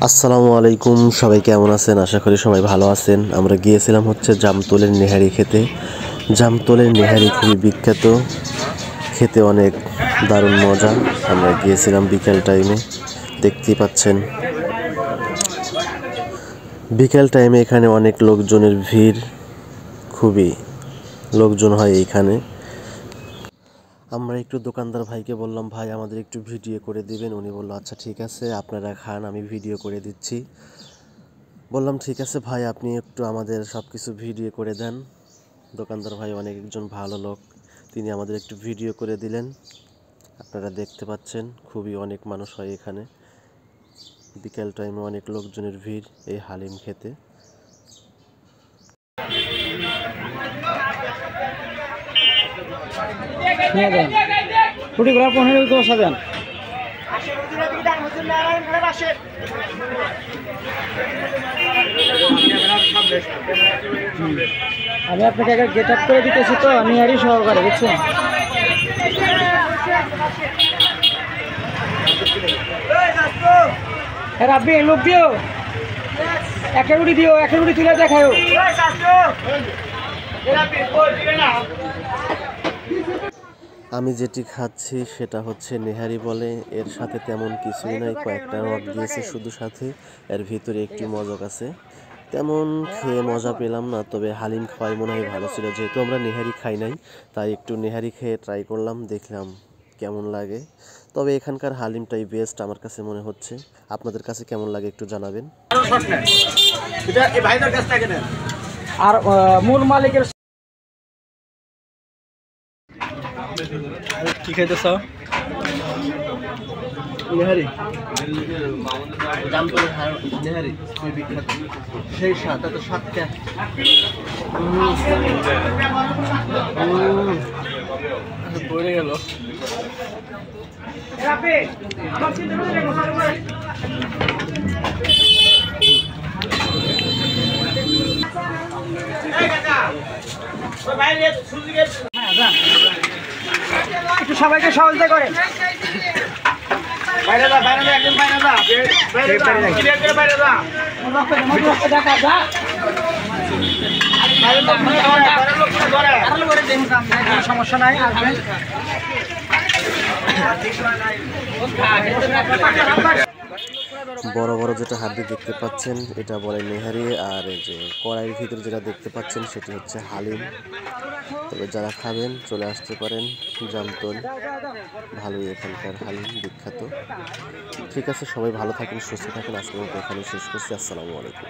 আসসালামু আলাইকুম, সবাই কেমন আছেন? আশা করি সবাই ভালো আছেন। আমরা গিয়েছিলাম হচ্ছে জামতলের নেহারি খেতে। জামতলের নেহারি খুবই বিখ্যাত, খেতে অনেক দারুণ মজা। আমরা গিয়েছিলাম বিকেল টাইমে, দেখতেই পাচ্ছেন বিকেল টাইমে এখানে অনেক লোকজনের ভিড়, খুবই লোকজন হয় এইখানে। আমরা একটু দোকানদার ভাইকে বললাম, ভাই আমাদের একটু ভিডিও করে দিবেন। উনি বলল আচ্ছা ঠিক আছে, আপনারা খান, আমি ভিডিও করে দিচ্ছি। বললাম ঠিক আছে ভাই, আপনি একটু আমাদের সব কিছু ভিডিও করে দেন। দোকানদার ভাই অনেক একজন ভালো লোক, তিনি আমাদের একটু ভিডিও করে দিলেন। আপনারা দেখতে পাচ্ছেন খুবই অনেক মানুষ হয় এখানে, বিকেল টাইমে অনেক লোকজনের ভিড় এই হালিম খেতে। আমি আপনাকে একটা গেট আপ করে দিতেছি তো নিয়ারি সহকারে, বুঝছেন? রাব্বি লোক দিও, একটা রুটি দিও, একটা রুটি তুলে দেখাও। আমি যেটি খাচ্ছি সেটা হচ্ছে নেহারি বলে, এর সাথে তেমন কিছুই নাই, কয়েকটা রড দিয়েছে শুধু সাথে, এর ভিতরে একটি মজক আছে। তেমন খেয়ে মজা পেলাম না, তবে হালিম খাওয়াই মনে হয় ভালো ছিল। যেহেতু আমরা নেহারি খাই নাই, তাই একটু নেহারি খেয়ে ট্রাই করলাম, দেখলাম কেমন লাগে। তবে এখানকার হালিমটাই বেস্ট আমার কাছে মনে হচ্ছে। আপনাদের কাছে কেমন লাগে একটু জানাবেন। আর মূল মালিকের কি খাইতেছ? নেহারি, নেহারি খুবই বিখ্যাত, সেই স্বাদ, এত স্বাদটা পড়ে গেল। একটু সবাইকে সহযোগিতা করেন। সমস্যা নাই, আসবেন। বড় বড় যেটা হাড্ডি দেখতে পাচ্ছেন এটা বলে নেহারি, আর এই যে কড়াইয়ের ভিতরে যেটা দেখতে পাচ্ছেন সেটি হচ্ছে হালিম। তবে যারা খাবেন চলে আসতে পারেন জামতল, ভালোই এখানকার হালিম বিখ্যাত। ঠিক আছে, সবাই ভালো থাকেন, সুস্থ থাকেন। আজকের মতো এখানে শেষ করছি। আসসালামু আলাইকুম।